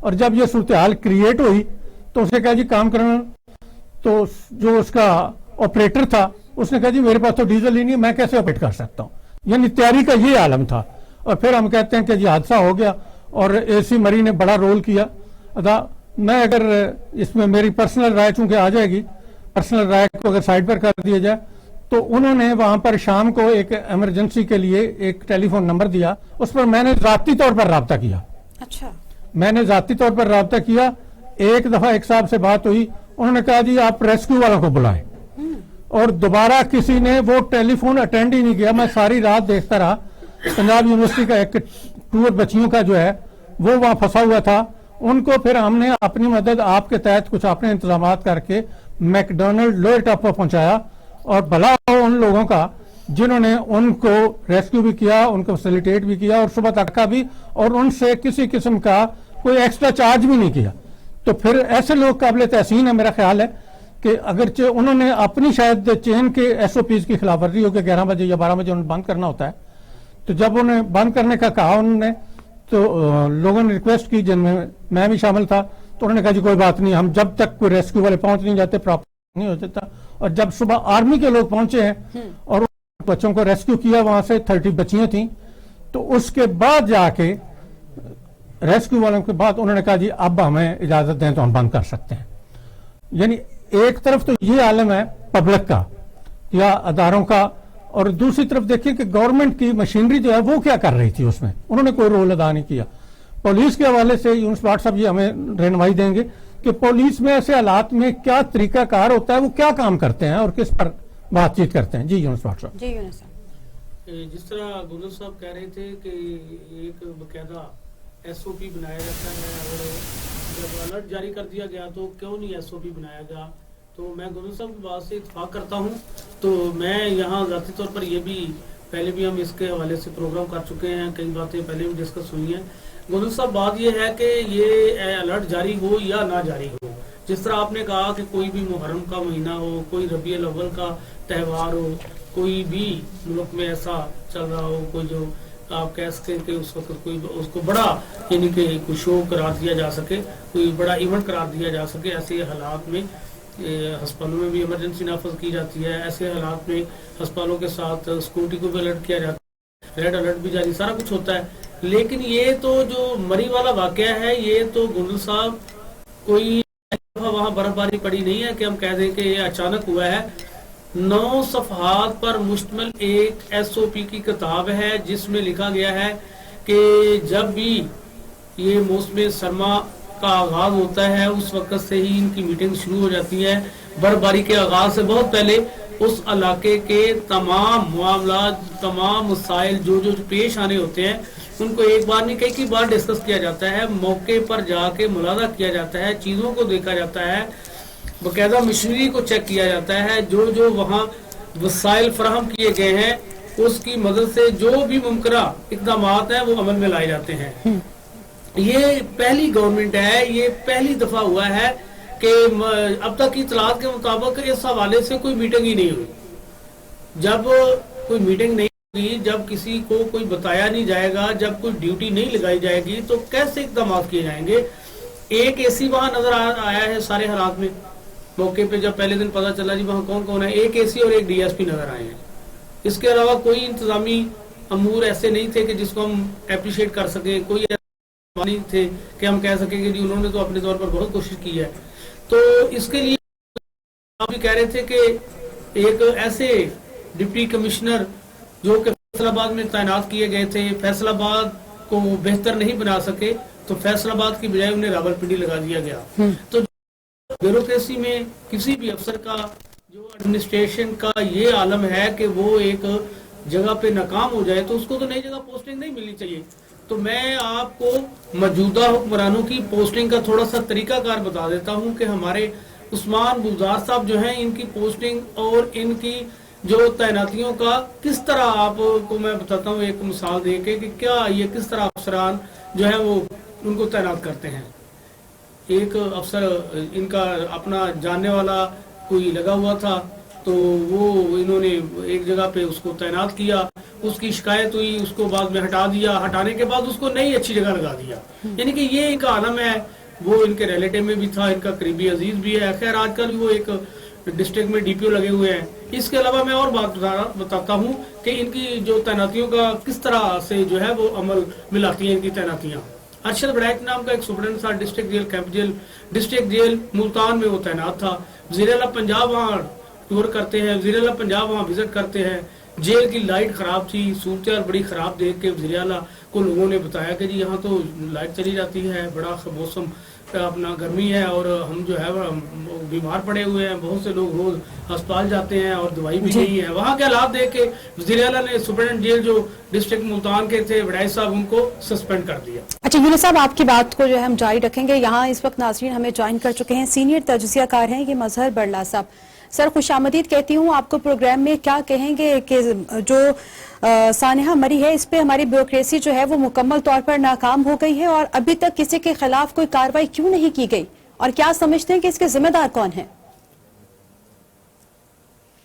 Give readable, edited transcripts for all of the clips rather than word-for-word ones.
اور جب یہ صورتحال کریٹ ہوئی تو اسے کہا جی کام کرنا, تو جو اس کا آپریٹر تھا اس نے کہا جی میرے پاس تو ڈیزل ہی نہیں, میں کیسے آپریٹ کر سکتا ہوں. یعنی تیاری کا یہ عالم تھا. اور پھر ہم کہتے ہیں کہ جی حادثہ ہو گیا اور اے سی مری نے بڑا رول کیا ادا. میں اگر اس میں میری پرسنل رائے چونکہ آ جائے گی, پرسنل رائے کو اگر سائڈ پر کر دیا جائے, تو انہوں نے وہاں پر شام کو ایک ایمرجنسی کے لیے ایک ٹیلی فون نمبر دیا, اس پر میں نے ذاتی طور پر رابطہ کیا. اچھا, میں نے ذاتی طور پر رابطہ کیا. ایک دفعہ ایک صاحب سے بات ہوئی, انہوں نے کہا جی آپ ریسکیو والوں کو بلائیں, اور دوبارہ کسی نے وہ ٹیلی فون اٹینڈ ہی نہیں کیا. میں ساری رات دیکھتا رہا. پنجاب یونیورسٹی کا ایک ٹور بچیوں کا جو ہے وہ وہاں پھنسا ہوا تھا, ان کو پھر ہم نے اپنی مدد آپ کے تحت کچھ اپنے انتظامات کر کے میکڈونلڈ لوئر ٹاپ پر پہنچایا. اور بھلا ہو ان لوگوں کا جنہوں نے ان کو ریسکیو بھی کیا, ان کو فیسیلیٹیٹ بھی کیا اور صبح تک کا بھی, اور ان سے کسی قسم کا کوئی ایکسٹرا چارج بھی نہیں کیا. تو پھر ایسے لوگ قابل تحسین ہے. میرا خیال ہے کہ اگرچہ انہوں نے اپنی شاید چین کے ایس او پیز کی خلاف ورزی ہو کے 11 بجے یا 12 بجے انہوں نے بند کرنا ہوتا ہے, تو جب انہیں بند کرنے کا کہا انہوں نے, تو لوگوں نے ریکویسٹ کی جن میں بھی شامل تھا, تو انہوں نے کہا جی کوئی بات نہیں, ہم جب تک کوئی ریسکیو والے پہنچ نہیں جاتے پراپر نہیں ہو جاتا. اور جب صبح آرمی کے لوگ پہنچے ہیں اور بچوں کو ریسکیو کیا, وہاں سے 30 بچیاں تھیں, تو اس کے بعد جا کے ریسکیو والوں کے بعد انہوں نے کہا جی اب ہمیں اجازت دیں تو ہم بند کر سکتے ہیں. یعنی ایک طرف تو یہ عالم ہے پبلک کا یا اداروں کا, اور دوسری طرف دیکھیں کہ گورنمنٹ کی مشینری جو ہے وہ کیا کر رہی تھی, اس میں انہوں نے کوئی رول ادا نہیں کیا. پولیس کے حوالے سے یونس بھٹ صاحب یہ ہمیں رہنمائی دیں گے کہ پولیس میں ایسے حالات میں کیا طریقہ کار ہوتا ہے, وہ کیا کام کرتے ہیں اور کس پر بات چیت کرتے ہیں. جی یونس بھٹ صاحب. جی یونس صاحب, جس طرح گندل صاحب کہہ رہے تھے کہ ایک باقاعدہ ایس او پی بنایا جاتا ہے, اور جب الرٹ جاری کر دیا گیا تو کیوں نہیں ایس او پی بنایا گیا, تو میں گندل صاحب کی بات سے اتفاق کرتا ہوں. تو میں یہاں ذاتی طور پر یہ بھی پہلے بھی ہم اس کے حوالے سے پروگرام کر چکے ہیں, کئی باتیں پہلے بھی ڈسکس ہوئی ہیں. گندل صاحب بات یہ ہے کہ یہ الرٹ جاری ہو یا نہ جاری ہو, جس طرح آپ نے کہا کہ کوئی بھی محرم کا مہینہ ہو, کوئی ربیع الاول کا تہوار ہو, کوئی بھی ملک میں ایسا چل رہا ہو, کوئی جو آپ کہہ سکتے ہیں کہ اس وقت کوئی اس کو بڑا یعنی کہ کوئی شو قرار دیا جا سکے, کوئی بڑا ایونٹ قرار دیا جا سکے, ایسے حالات میں ہسپتالوں میں بھی ایمرجنسی نافذ کی جاتی ہے. ایسے حالات میں ہسپتالوں کے ساتھ سیکورٹی کو بھی الرٹ کیا جاتا ہے, ریڈ الرٹ بھی جاری, سارا کچھ ہوتا ہے. لیکن یہ تو جو مری والا واقعہ ہے, یہ تو گندل صاحب کوئی وہاں برف باری پڑی نہیں ہے کہ ہم کہہ دیں کہ یہ اچانک ہوا ہے. 9 صفحات پر مشتمل ایک ایس او پی کی کتاب ہے, جس میں لکھا گیا ہے کہ جب بھی یہ موسم سرما کا آغاز ہوتا ہے اس وقت سے ہی ان کی میٹنگ شروع ہو جاتی ہے. برف باری کے آغاز سے بہت پہلے اس علاقے کے تمام معاملات, تمام مسائل جو پیش آنے ہوتے ہیں, ان کو ایک بار نہیں کئی بار ڈسکس کیا جاتا ہے. موقع پر جا کے ملاحظہ کیا جاتا ہے, چیزوں کو دیکھا جاتا ہے, باقاعدہ مشینری کو چیک کیا جاتا ہے, جو وہاں وسائل فراہم کیے گئے ہیں اس کی مدد سے جو بھی ممکنہ اقدامات ہیں وہ عمل میں لائے جاتے ہیں. یہ پہلی گورنمنٹ ہے, یہ پہلی دفعہ ہوا ہے کہ اب تک کی اطلاعات کے مطابق اس حوالے سے کوئی میٹنگ ہی نہیں ہوئی. جب کوئی میٹنگ نہیں ہوگی, جب کسی کو کوئی بتایا نہیں جائے گا, جب کوئی ڈیوٹی نہیں لگائی جائے گی, تو کیسے اقدامات کیے جائیں گے. ایک اے سی وہاں نظر آیا ہے سارے حالات میں, موقع پہ جب پہلے دن پتا چلا جی وہاں کون کون ہے, ایک اے سی اور ایک ڈی ایس پی نظر آئے ہیں. اس کے علاوہ کوئی انتظامی امور ایسے نہیں تھے کہ جس کو ہم اپریشیٹ کر سکیں, کوئی نہیں تھے کہ ہم کہہ سکیں کہ جی انہوں نے تو اپنے طور پر بہت کوشش کی ہے. تو اس کے لیے آپ بھی کہہ رہے تھے کہ ایک ایسے ڈپٹی کمشنر جو کہ فیصل آباد میں تعینات کیے گئے تھے, فیصل آباد کو بہتر نہیں بنا سکے, تو فیصل آباد کی بجائے انہیں راولپنڈی لگا دیا گیا. تو بیوروکریسی میں کسی بھی افسر کا, جو ایڈمنسٹریشن کا یہ عالم ہے کہ وہ ایک جگہ پہ ناکام ہو جائے تو اس کو تو نئی جگہ پوسٹنگ نہیں ملنی چاہیے. تو میں آپ کو موجودہ حکمرانوں کی پوسٹنگ کا تھوڑا سا طریقہ کار بتا دیتا ہوں کہ ہمارے عثمان گلزار صاحب جو ہیں, ان کی پوسٹنگ اور ان کی جو تعیناتیوں کا کس طرح آپ کو میں بتاتا ہوں ایک مثال دے کے کہ کیا یہ کس طرح افسران جو ہیں وہ ان کو تعینات کرتے ہیں. ایک افسر ان کا اپنا جاننے والا کوئی لگا ہوا تھا, تو وہ انہوں نے ایک جگہ پہ اس کو تعینات کیا, اس کی شکایت ہوئی, اس کو بعد میں ہٹا دیا, ہٹانے کے بعد اس کو نئی اچھی جگہ لگا دیا. یعنی کہ یہ ایک عالم ہے وہ ان کے ریلیٹیو میں بھی تھا, ان کا قریبی عزیز بھی ہے. خیر آج کل وہ ایک ڈسٹرکٹ میں DPO لگے ہوئے ہیں. اس کے علاوہ میں اور بات بتاتا ہوں کہ ان کی جو تعیناتیوں کا کس طرح سے جو ہے وہ عمل ملاتی ہیں ان کی تعیناتیاں. ارشد وڑائک نام کا ایک سپرنٹینڈنٹ تھا district jail camp jail, district jail Multan میں وہ تعینات تھا. وزیر اعلیٰ پنجاب وہاں ٹور کرتے ہیں, وزیر اعلیٰ پنجاب وہاں وزٹ کرتے ہیں. جیل کی لائٹ خراب تھی, صورتحال بڑی خراب دیکھ کے وزیر اعلیٰ کو لوگوں نے بتایا کہ جی یہاں تو لائٹ چلی جاتی ہے, بڑا موسم اپنا گرمی ہے اور ہم جو ہے بیمار پڑے ہوئے ہیں, بہت سے لوگ روز ہسپتال جاتے ہیں اور دوائی بھی نہیں ہے. وہاں کے حالات دیکھ کے وزیر اعلیٰ نے سپرنٹینڈنٹ جیل جو ڈسٹرکٹ ملتان کے تھے وڑائک صاحب, ان کو سسپینڈ کر دیا. اچھا یونس صاحب, آپ کی بات کو جو ہے ہم جاری رکھیں گے. یہاں اس وقت ناظرین ہمیں جوائن کر چکے ہیں سینئر تجزیہ کار ہیں یہ مظہر برلا صاحب. سر خوش آمدید کہتی ہوں آپ کو پروگرام میں. کیا کہیں گے کہ جو سانحہ مری ہے اس پہ ہماری بیوروکریسی جو ہے وہ مکمل طور پر ناکام ہو گئی ہے اور ابھی تک کسی کے خلاف کوئی کارروائی کیوں نہیں کی گئی, اور کیا سمجھتے ہیں کہ اس کے ذمہ دار کون ہیں؟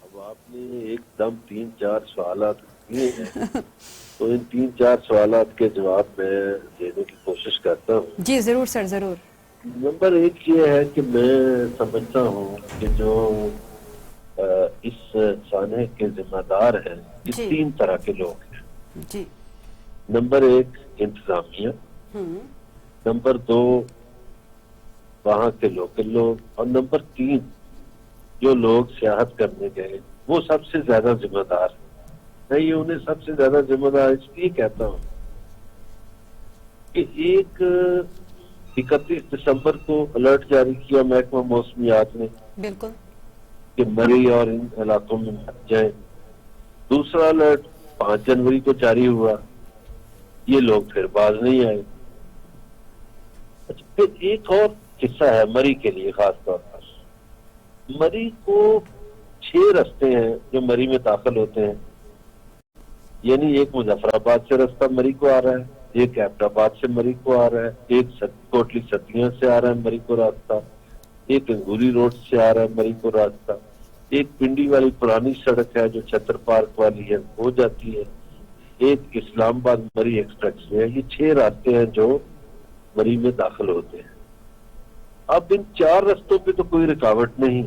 اب آپ نے ایک دم 3-4 سوالات کیے ہیں تو ان 3-4 سوالات کے جواب میں دینے کی کوشش کرتا ہوں. جی ضرور سر, ضرور. نمبر 1 یہ ہے کہ میں سمجھتا ہوں کہ جو اس سانحے کے ذمہ دار ہیں یہ 3 طرح کے لوگ ہیں. جی. نمبر 1 انتظامیہ, نمبر 2 وہاں کے لوکل لوگ, اور نمبر 3 جو لوگ سیاحت کرنے گئے وہ سب سے زیادہ ذمہ دار ہیں. میں یہ انہیں سب سے زیادہ ذمہ دار اس لیے کہتا ہوں کہ 31 دسمبر کو الرٹ جاری کیا محکمہ موسمیات نے, بالکل, کہ مری اور ان علاقوں میں مت جائیں. دوسرا الرٹ 5 جنوری کو جاری ہوا, یہ لوگ پھر باز نہیں آئے. اچھا, پھر ایک اور قصہ ہے مری کے لیے خاص طور پر. مری کو 6 رستے ہیں جو مری میں داخل ہوتے ہیں, یعنی ایک مظفر آباد سے رستہ مری کو آ رہا ہے, ایک ایبٹ آباد سے مری کو آ رہا ہے, ایک کوٹلی ستیاں سے آ رہا ہے مری کو راستہ, ایک انگوری روڈ سے آ رہا ہے مری کو راستہ, ایک پنڈی والی پرانی سڑک ہے جو چھتر پارک والی ہے وہ جاتی ہے, ایک اسلام آباد مری ایکسپریس وے ہے. یہ 6 راستے ہیں جو مری میں داخل ہوتے ہیں. اب ان 4 رستوں پہ تو کوئی رکاوٹ نہیں.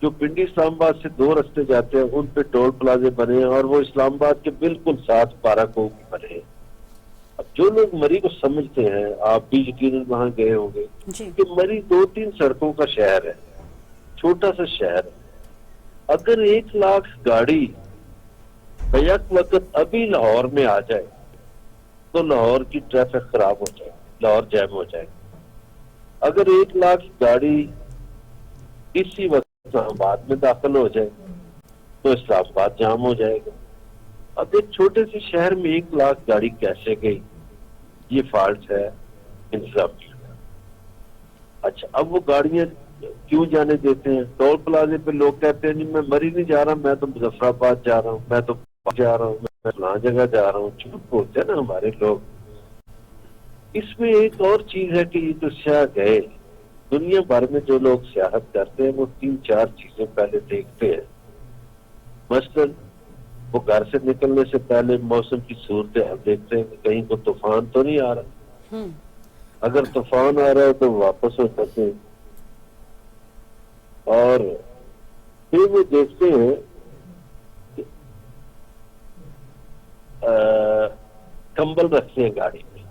جو پنڈی اسلام آباد سے 2 رستے جاتے ہیں ان پہ ٹول پلازے بنے ہیں اور وہ اسلام آباد کے بالکل ساتھ پارا کو بنے ہیں. اب جو لوگ مری کو سمجھتے ہیں, آپ بھی یقیناً وہاں گئے ہوں گے, کہ مری 2-3 سڑکوں کا شہر ہے, چھوٹا سا شہر ہے. اگر 1 لاکھ گاڑی بیک وقت ابھی لاہور میں آ جائے تو لاہور کی ٹریفک خراب ہو جائے, لاہور جیم ہو جائے. اگر 1 لاکھ گاڑی اسی وقت اسلام آباد میں داخل ہو جائے تو اسلام آباد جام ہو جائے گا. اب ایک چھوٹے سے شہر میں 1 لاکھ گاڑی کیسے گئی, یہ فالٹ ہے انتظامیہ کا. اچھا, اب وہ گاڑیاں کیوں جانے دیتے ہیں؟ ٹول پلازے پہ لوگ کہتے ہیں نہیں میں مری نہیں جا رہا, میں تو مظفر آباد جا رہا ہوں, میں تو جا رہا ہوں, میں فلاں جگہ جا رہا ہوں. جھوٹ بولتے ہیں نا ہمارے لوگ. اس میں ایک اور چیز ہے کہ یہ جو سیاح گئے, دنیا بھر میں جو لوگ سیاحت کرتے ہیں وہ 3-4 چیزیں پہلے دیکھتے ہیں. مثلاً وہ گھر سے نکلنے سے پہلے موسم کی صورتحال دیکھتے ہیں کہ کہیں کو طوفان تو نہیں آ رہا. اگر طوفان آ رہا ہے تو واپس ہو سکتے ہیں. اور پھر وہ دیکھتے ہیں کہ کمبل رکھتے ہیں گاڑی میں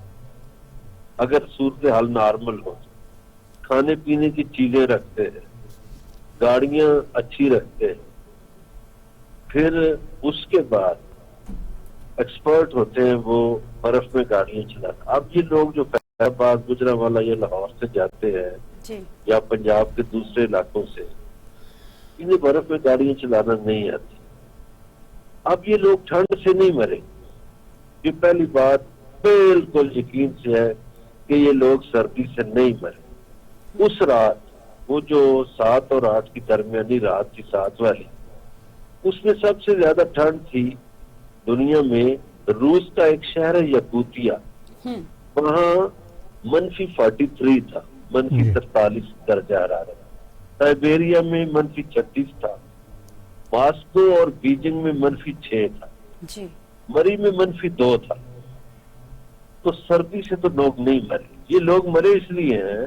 اگر صورتحال نارمل ہو. کھانے پینے کی چیزیں رکھتے ہیں, گاڑیاں اچھی رکھتے ہیں. پھر اس کے بعد ایکسپرٹ ہوتے ہیں وہ برف میں گاڑیاں چلاتے. اب یہ لوگ جو فیض آباد, گجرانوالہ یا لاہور سے جاتے ہیں یا پنجاب کے دوسرے علاقوں سے, انہیں برف میں گاڑیاں چلانا نہیں آتی. اب یہ لوگ ٹھنڈ سے نہیں مرے. یہ پہلی بات بالکل یقین سے ہے کہ یہ لوگ سردی سے نہیں مرے. اس رات, وہ جو 7 اور 8 کی درمیانی رات تھی, 7 والی, اس میں سب سے زیادہ ٹھنڈ تھی دنیا میں. روس کا ایک شہر ہے یکوتیا, وہاں -43 تھا, -43 درجہ حرارت. سائبیریا میں -36 تھا. ماسکو اور بیجنگ میں -6 تھا. مری میں -2 تھا. تو سردی سے تو لوگ نہیں مرے. یہ لوگ مرے اس لیے ہیں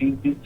3-3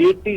80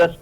10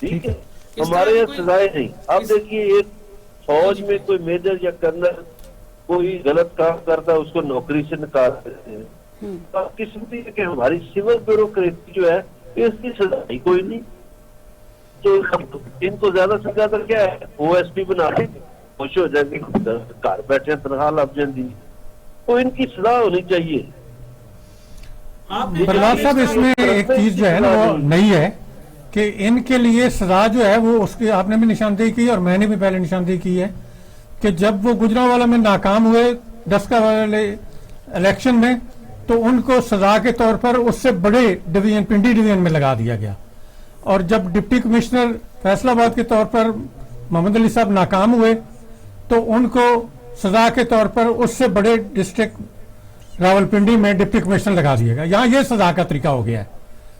ٹھیک ہے, اس ہمارے طرح یہاں کوئی- سزائیں نہیں. اب دیکھیے ایک فوج میں کوئی میجر یا کرنل کوئی غلط کام کرتا ہے اس کو نوکری سے نکال دیتے ہیں. تو آپ قسمتی ہے کہ ہماری سول بیوروکریسی جو ہے اس کی سزا ہی کوئی نہیں. تو ان کو زیادہ سے زیادہ کیا ہے, او ایس پی بنا دیں گے, خوش ہو جائیں گے, گھر بیٹھے تنخواہ لگ جاتی. تو ان کی سزا ہونی چاہیے. آپ نے برلاد صاحب اس میں ایک چیز جو ہے نا وہ نئی ہے کہ ان کے لیے سزا جو ہے وہ اس کی آپ نے بھی نشاندہی کی اور میں نے بھی پہلے نشاندہی کی ہے کہ جب وہ گجرانوالہ میں ناکام ہوئے ڈسکا والے الیکشن میں تو ان کو سزا کے طور پر اس سے بڑے ڈویژن پنڈی ڈویژن میں لگا دیا گیا, اور جب ڈپٹی کمشنر فیصل آباد کے طور پر محمد علی صاحب ناکام ہوئے تو ان کو سزا کے طور پر اس سے بڑے ڈسٹرکٹ راولپنڈی میں ڈپٹی کمشنر لگا دیا گیا. یہاں یہ سزا کا طریقہ ہو گیا ہے.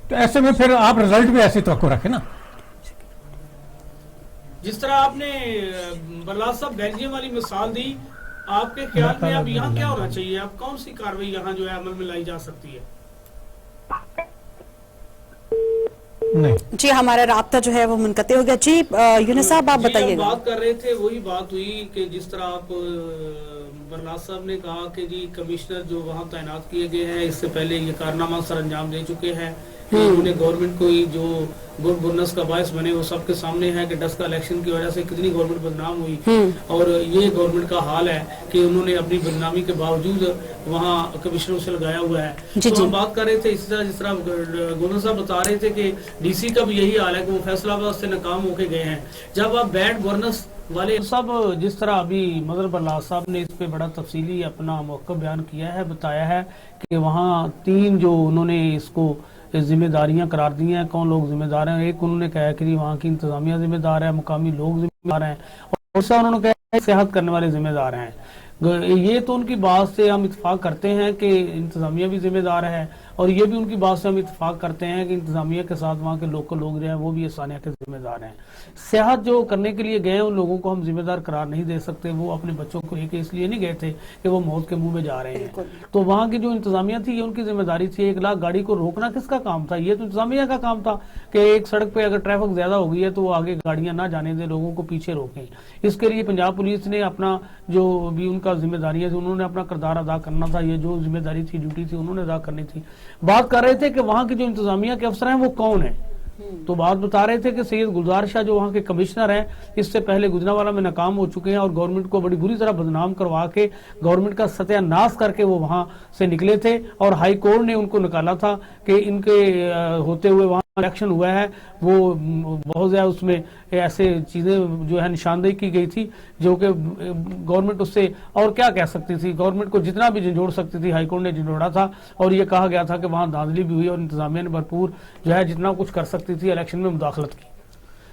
تو ایسے میں پھر آپ رزلٹ بھی ایسی توقع رکھیں نا. جس طرح آپ نے برلاد صاحب بیلجیم والی مثال دی, آپ کے خیال میں اب یہاں کیا ہونا چاہیے؟ اب کون سی کاروائی یہاں جو ہے عمل میں لائی جا سکتی ہے؟ نہیں جی ہمارا رابطہ جو ہے وہ منقطع ہو گیا. جی یونس صاحب آپ بتائیے ہم گا. بات کر رہے تھے, وہی بات ہوئی کہ جس طرح آپ برلاد صاحب نے کہا کہ جی کمشنر جو وہاں تعینات کیے گئے ہیں اس سے پہلے یہ کارنامہ سر انجام دے چکے ہیں کہ انہوں نے گورنمنٹ کو جو گڈ گورننس کا باعث بنے وہ سب کے سامنے ہے کہ ڈسکا الیکشن کی وجہ سے کتنی گورنمنٹ بدنام ہوئی, اور یہ گورنمنٹ کا حال ہے کہ انہوں نے اپنی بدنامی کے باوجود وہاں کمشنروں سے لگایا ہوا ہے. تو ہم بات کر رہے تھے اسی طرح جس طرح گورنر صاحب بتا رہے تھے کہ ڈی سی کا بھی یہی حال ہے کہ وہ فیصلہ آباد سے ناکام ہو کے گئے ہیں. جب آپ بیڈ گورننس والے سب جس طرح ابھی مظہر برلاد صاحب نے اس پہ بڑا تفصیلی اپنا موقع بیان کیا ہے, بتایا ہے کہ وہاں 3 جو انہوں نے اس کو ذمہ داریاں قرار دی ہیں, کون لوگ ذمہ دار ہیں. ایک انہوں نے کہا کہ وہاں کی انتظامیہ ذمہ دار ہے, مقامی لوگ ذمہ دار ہیں, اور دوسرا انہوں نے کہا صحت کرنے والے ذمہ دار ہیں. یہ تو ان کی بات سے ہم اتفاق کرتے ہیں کہ انتظامیہ بھی ذمہ دار ہے, اور یہ بھی ان کی بات سے ہم اتفاق کرتے ہیں کہ انتظامیہ کے ساتھ وہاں کے لوکل لوگ جو ہیں وہ بھی آسانیہ کے ذمہ دار ہیں. صحت جو کرنے کے لیے گئے ان لوگوں کو ہم ذمہ دار قرار نہیں دے سکتے. وہ اپنے بچوں کو لے کے اس لیے نہیں گئے تھے کہ وہ موت کے منہ میں جا رہے ہیں. تو وہاں کی جو انتظامیہ تھی یہ ان کی ذمہ داری تھی. 1 لاکھ گاڑی کو روکنا کس کا کام تھا؟ یہ تو انتظامیہ کا کام تھا کہ ایک سڑک پہ اگر ٹریفک زیادہ ہو گئی ہے تو وہ آگے گاڑیاں نہ جانے دیں, لوگوں کو پیچھے روکیں. اس کے لیے پنجاب پولیس نے اپنا جو بھی ان کا ذمہ داری ہے انہوں نے اپنا کردار ادا کرنا تھا. یہ جو ذمہ داری تھی, ڈیوٹی تھی, انہوں نے ادا کرنی تھی. بات کر رہے تھے کہ وہاں کے جو انتظامیہ کے افسر ہیں وہ کون ہیں, تو بات بتا رہے تھے کہ سید گلزار شاہ جو وہاں کے کمشنر ہیں اس سے پہلے گجرانوالہ میں ناکام ہو چکے ہیں, اور گورنمنٹ کو بڑی بری طرح بدنام کروا کے گورنمنٹ کا ستیہ ناش کر کے وہ وہاں سے نکلے تھے, اور ہائی کورٹ نے ان کو نکالا تھا کہ ان کے ہوتے ہوئے وہاں الیکشن ہوا ہے. وہ بہت زیادہ اس میں ایسے چیزیں جو ہے نشاندہی کی گئی تھی جو کہ گورنمنٹ اس سے اور کیا کہہ سکتی تھی. گورنمنٹ کو جتنا بھی جھنجھوڑ سکتی تھی ہائی کورٹ نے جھنجھوڑا تھا, اور یہ کہا گیا تھا کہ وہاں دھاندلی بھی ہوئی اور انتظامیہ نے بھرپور جو ہے جتنا کچھ کر سکتی تھی الیکشن میں مداخلت کی.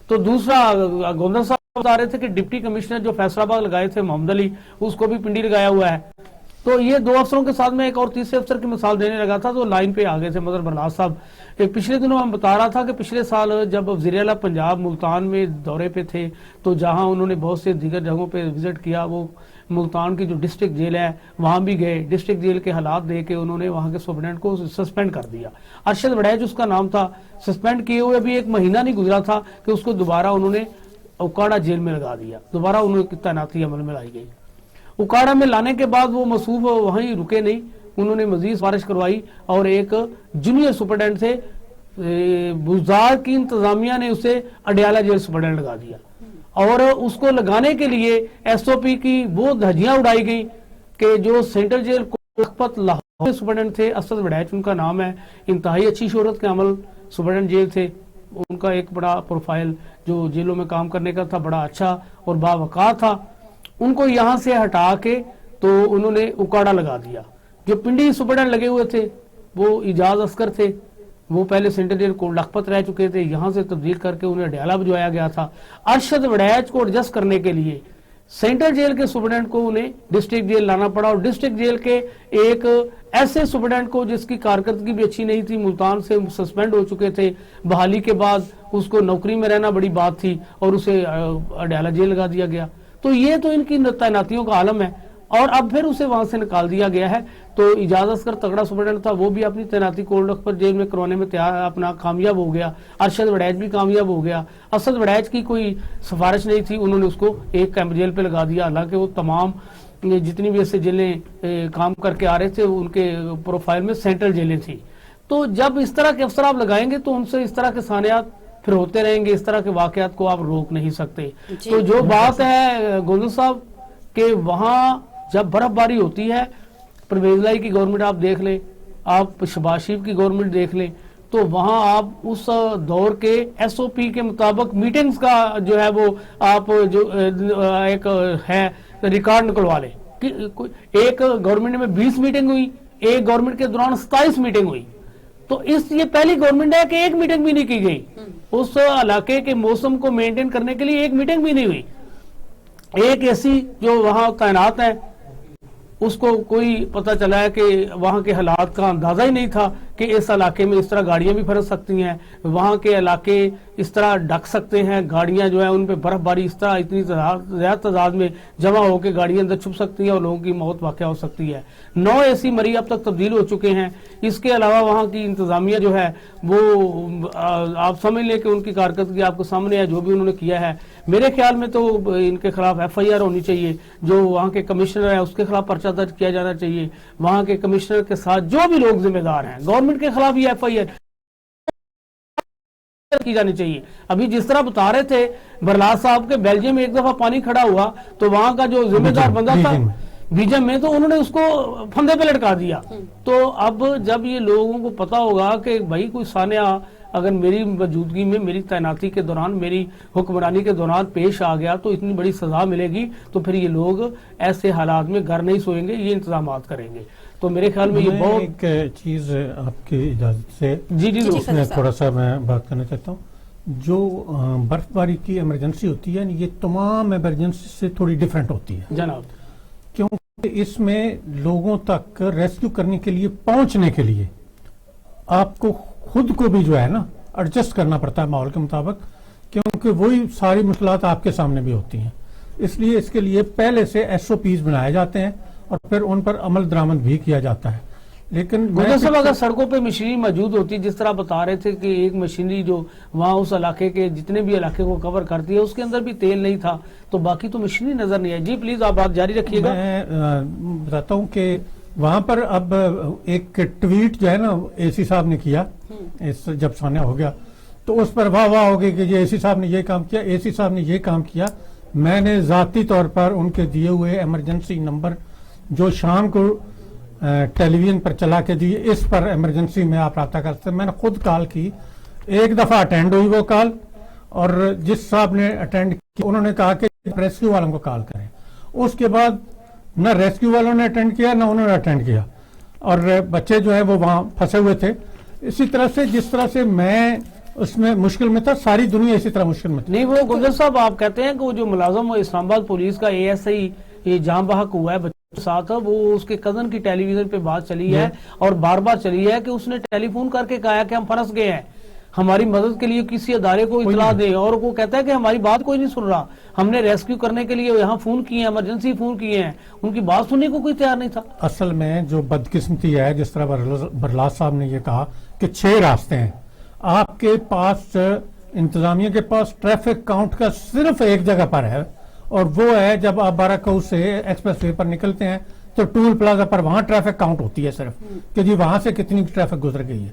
تو دوسرا گورنر صاحب بتا رہے تھے کہ ڈپٹی کمشنر جو فیصل آباد لگائے تھے محمد علی, اس کو بھی پنڈی لگایا ہوا ہے. تو یہ 2 افسروں کے ساتھ میں ایک اور تیسرے افسر کی مثال دینے لگا تھا تو لائن پہ آگے تھے مظہر برلاد صاحب. پچھلے دنوں ہم بتا رہا تھا کہ پچھلے سال جب وزیر اعلیٰ پنجاب ملتان میں دورے پہ تھے تو جہاں انہوں نے بہت سے دیگر جگہوں پہ وزٹ کیا, وہ ملتان کی جو ڈسٹرکٹ جیل ہے وہاں بھی گئے. ڈسٹرکٹ جیل کے حالات دے کے انہوں نے وہاں کے سپرنٹینڈنٹ کو سسپینڈ کر دیا. ارشد وڑیچ اس کا نام تھا. سسپینڈ کیے ہوئے ابھی 1 مہینہ نہیں گزرا تھا کہ اس کو دوبارہ انہوں نے اوکاڑا جیل میں لگا دیا. دوبارہ انہوں کی تعیناتی عمل میں لائی گئی. اوکاڑا میں لانے کے بعد وہ مصوف وہیں رکے نہیں, انہوں نے مزید سفارش کروائی اور ایک جونیئر سپرنٹینڈنٹ سے بزار کی انتظامیہ نے اسے اڈیالہ جیل سپرنٹینڈنٹ لگا دیا, اور اس کو لگانے کے لیے ایس او پی کی وہ دھجیاں اڑائی گئی کہ جو central jail Lakhpat Lahore superintendent تھے, اسد وڑیچ ان کا نام ہے, انتہائی اچھی شہرت کے عمل سپرنٹینڈنٹ جیل تھے. ان کا ایک بڑا پروفائل جو جیلوں میں کام کرنے کا تھا بڑا اچھا اور باوقار تھا. ان کو یہاں سے ہٹا کے تو انہوں نے اوکاڑا لگا دیا. جو پنڈی سپرنٹینڈنٹ لگے ہوئے تھے وہ اجاز عسکر تھے, وہ پہلے سینٹرل جیل کو لکھپت رہ چکے تھے, یہاں سے تبدیل کر کے انہیں اڈیالہ بھجوایا گیا تھا. ارشد وڑیچ کو ایڈجسٹ کرنے کے لیے سینٹرل جیل کے سپرنٹینڈنٹ کو انہیں ڈسٹرکٹ جیل لانا پڑا, اور ڈسٹرکٹ جیل کے ایک ایسے سپرنٹینڈنٹ کو جس کی کارکردگی بھی اچھی نہیں تھی, ملتان سے سسپینڈ ہو چکے تھے, بحالی کے بعد اس کو نوکری میں رہنا بڑی بات تھی, اور اسے اڈیالہ جیل لگا دیا گیا. تو یہ تو ان کی تعیناتیوں کا عالم ہے. اور اب پھر اسے وہاں سے نکال دیا گیا ہے. تو اعجاز اصغر تگڑا سپرڈنٹ تھا, وہ بھی اپنی تعیناتی کولڈ ڈک پر جیل میں کرانے میں اپنا کامیاب ہو گیا. ارشد وڑیچ بھی کامیاب ہو گیا. اسد وڑیچ کی کوئی سفارش نہیں تھی, انہوں نے اس کو ایک کیمپ جیل پہ لگا دیا, حالانکہ وہ تمام جتنی بھی ایسے جیلیں کام کر کے آ رہے تھے ان کے پروفائل میں سینٹرل جیلیں تھیں. تو جب اس طرح کے افسر آپ لگائیں گے تو ان سے اس طرح کے سانحات پھر ہوتے رہیں گے, اس طرح کے واقعات کو آپ روک نہیں سکتے. تو جو بات ہے گوندل صاحب کہ وہاں جب برف باری ہوتی ہے, پرویز لائی کی گورنمنٹ آپ دیکھ لیں, آپ شہباز شریف کی گورنمنٹ دیکھ لیں, تو وہاں آپ اس دور کے ایس او پی کے مطابق میٹنگز کا جو ہے وہ آپ جو ایک ہے ریکارڈ نکلوا لیں کہ ایک گورنمنٹ میں 20 میٹنگ ہوئی, ایک گورنمنٹ کے دوران 27 میٹنگ ہوئی. تو یہ پہلی گورنمنٹ ہے کہ ایک میٹنگ بھی نہیں کی گئی, اس علاقے کے موسم کو مینٹین کرنے کے لیے ایک میٹنگ بھی نہیں ہوئی. ایک ایسی جو وہاں تعینات ہیں اس کو کوئی پتہ چلا ہے کہ وہاں کے حالات کا اندازہ ہی نہیں تھا کہ اس علاقے میں اس طرح گاڑیاں بھی پھنس سکتی ہیں, وہاں کے علاقے اس طرح ڈھک سکتے ہیں, گاڑیاں جو ہیں ان پہ برف باری اس طرح اتنی زیادہ تعداد میں جمع ہو کے گاڑیاں اندر چھپ سکتی ہیں اور لوگوں کی موت واقع ہو سکتی ہے. 9 ایسی مریض اب تک تبدیل ہو چکے ہیں. اس کے علاوہ وہاں کی انتظامیہ جو ہے وہ آپ سمجھ لیں کہ ان کی کارکردگی آپ کو سامنے ہے, جو بھی انہوں نے کیا ہے. میرے خیال میں تو ان کے خلاف ایف آئی آر ہونی چاہیے, جو وہاں کے کمشنر ہے اس کے خلاف پرچہ درج کیا جانا چاہیے, وہاں کے کمشنر کے ساتھ جو بھی لوگ ذمہ دار ہیں گورنمنٹ کے خلاف یہ ایف آئی آر کی جانی چاہیے. ابھی جس طرح بتا رہے تھے برلاس صاحب کے بیلجیم میں ایک دفعہ پانی کھڑا ہوا تو وہاں کا جو ذمہ دار بندہ تھا بیجم میں, تو انہوں نے اس کو پھندے پہ لٹکا دیا. تو اب جب یہ لوگوں کو پتا ہوگا کہ بھائی کوئی سانحہ اگر میری موجودگی میں میری تعیناتی کے دوران میری حکمرانی کے دوران پیش آ گیا تو اتنی بڑی سزا ملے گی, تو پھر یہ لوگ ایسے حالات میں گھر نہیں سوئیں گے, یہ انتظامات کریں گے. تو میرے خیال میں یہ بہت ایک چیز آپ کی اجازت سے جی اس میں تھوڑا سا میں بات کرنا چاہتا ہوں. جو برف باری کی ایمرجنسی ہوتی ہے یہ تمام ایمرجنسی سے تھوڑی ڈیفرنٹ ہوتی ہے جناب, کیونکہ اس میں لوگوں تک ریسکیو کرنے کے لیے پہنچنے کے لیے آپ کو خود کو بھی جو ہے نا ایڈجسٹ کرنا پڑتا ہے ماحول کے مطابق, کیونکہ وہی ساری مشکلات آپ کے سامنے بھی ہوتی ہیں. اس لیے اس کے لیے پہلے سے ایس او پیز بنائے جاتے ہیں اور پھر ان پر عمل درآمد بھی کیا جاتا ہے. لیکن صاحب اگر سڑکوں پہ مشینری موجود ہوتی, جس طرح بتا رہے تھے کہ ایک مشینری جو وہاں اس علاقے کے جتنے بھی علاقے کو کور کرتی ہے اس کے اندر بھی تیل نہیں تھا, تو باقی تو مشینری نظر نہیں آئی. جی پلیز آپ بات جاری رکھیے گا. میں بتاتا ہوں کہ وہاں پر اب ایک ٹویٹ جو ہے نا اے سی صاحب نے کیا اس جب سانحہ ہو گیا, تو اس پر واہ واہ ہو گئی کہ یہ اے سی صاحب نے یہ کام کیا, اے سی صاحب نے یہ کام کیا. میں نے ذاتی طور پر ان کے دیے ہوئے ایمرجنسی نمبر جو شام کو ٹیلی ویژن پر چلا کے دیے, اس پر ایمرجنسی میں آپ رابطہ کر سکتے ہیں. میں نے خود کال کی, ایک دفعہ اٹینڈ ہوئی وہ کال, اور جس صاحب نے اٹینڈ کی انہوں نے کہا کہ ریسکیو والوں کو کال کریں. اس کے بعد نہ ریسکیو والوں نے اٹینڈ کیا نہ انہوں نے اٹینڈ کیا, اور بچے جو ہیں وہ وہاں پھنسے ہوئے تھے. اسی طرح سے جس طرح سے میں اس میں مشکل میں تھا, ساری دنیا اسی طرح مشکل میں تھی. نہیں, وہ گلزار صاحب آپ کہتے ہیں کہ وہ جو ملازم اسلام آباد پولیس کا اے ایس آئی یہ جہاں بحق ہوا ہے بچوں کے ساتھ, وہ اس کے کزن کی ٹیلی ویژن پہ بات چلی ہے اور بار بار چلی ہے کہ اس نے ٹیلی فون کر کے کہا کہ ہم پھنس گئے ہیں, ہماری مدد کے لیے کسی ادارے کو اطلاع دیں, اور وہ کہتا ہے کہ ہماری بات کوئی نہیں سن رہا. ہم نے ریسکیو کرنے کے لیے یہاں فون کیے ہیں, ایمرجنسی فون کیے ہیں, ان کی بات سننے کو کوئی تیار نہیں تھا. اصل میں جو بدقسمتی ہے, جس طرح برلاس صاحب نے یہ کہا کہ 6 راستے ہیں آپ کے پاس, انتظامیہ کے پاس ٹریفک کاؤنٹ کا صرف ایک جگہ پر ہے, اور وہ ہے جب آپ بارہ سے ایکسپریس وے پر نکلتے ہیں تو ٹول پلازا پر وہاں ٹریفک کاؤنٹ ہوتی ہے صرف کہ جی وہاں سے کتنی ٹریفک گزر گئی ہے.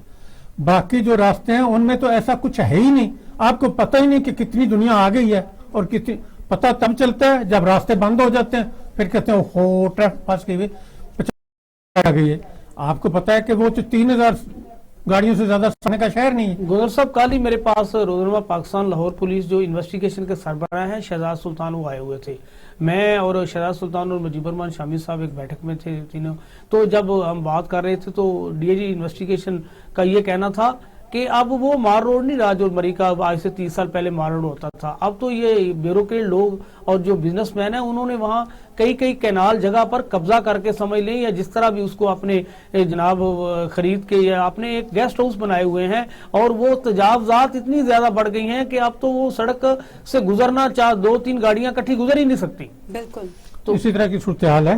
باقی جو راستے ہیں ان میں تو ایسا کچھ ہے ہی نہیں, آپ کو پتہ ہی نہیں کہ کتنی دنیا آ گئی ہے, اور کتنی پتہ تب چلتا ہے جب راستے بند ہو جاتے ہیں, پھر کہتے ہیں ہو ٹریفک پاس کی ہوئی 50 آ گئی ہے. آپ کو پتا ہے کہ وہ تو 3000 گاڑیوں سے زیادہ سانے کا شہر نہیں ہے. گزر صاحب کل ہی میرے پاس روزنامہ پاکستان لاہور پولیس جو انویسٹیگیشن کے سربراہ ہیں شہزاد سلطان وہ آئے ہوئے تھے. میں اور شہزاد سلطان اور مجیب الرحمان شامی صاحب ایک بیٹھک میں تھے تینوں. تو جب ہم بات کر رہے تھے تو ڈی اے جی انویسٹیگیشن کا یہ کہنا تھا کہ اب وہ مار روڈ نہیں رہا جو مری کا آج سے 30 سال پہلے مار روڈ ہوتا تھا. اب تو یہ بیوروکریٹ لوگ اور جو بزنس مین ہیں انہوں نے وہاں کئی کینال جگہ پر قبضہ کر کے سمجھ لیں, یا جس طرح بھی اس کو اپنے جناب خرید کے یا اپنے ایک گیسٹ ہاؤس بنائے ہوئے ہیں, اور وہ تجاوزات اتنی زیادہ بڑھ گئی ہیں کہ اب تو وہ سڑک سے گزرنا 2-3 گاڑیاں کٹھی گزر ہی نہیں سکتی. بالکل تو اسی طرح کی صورتحال ہے.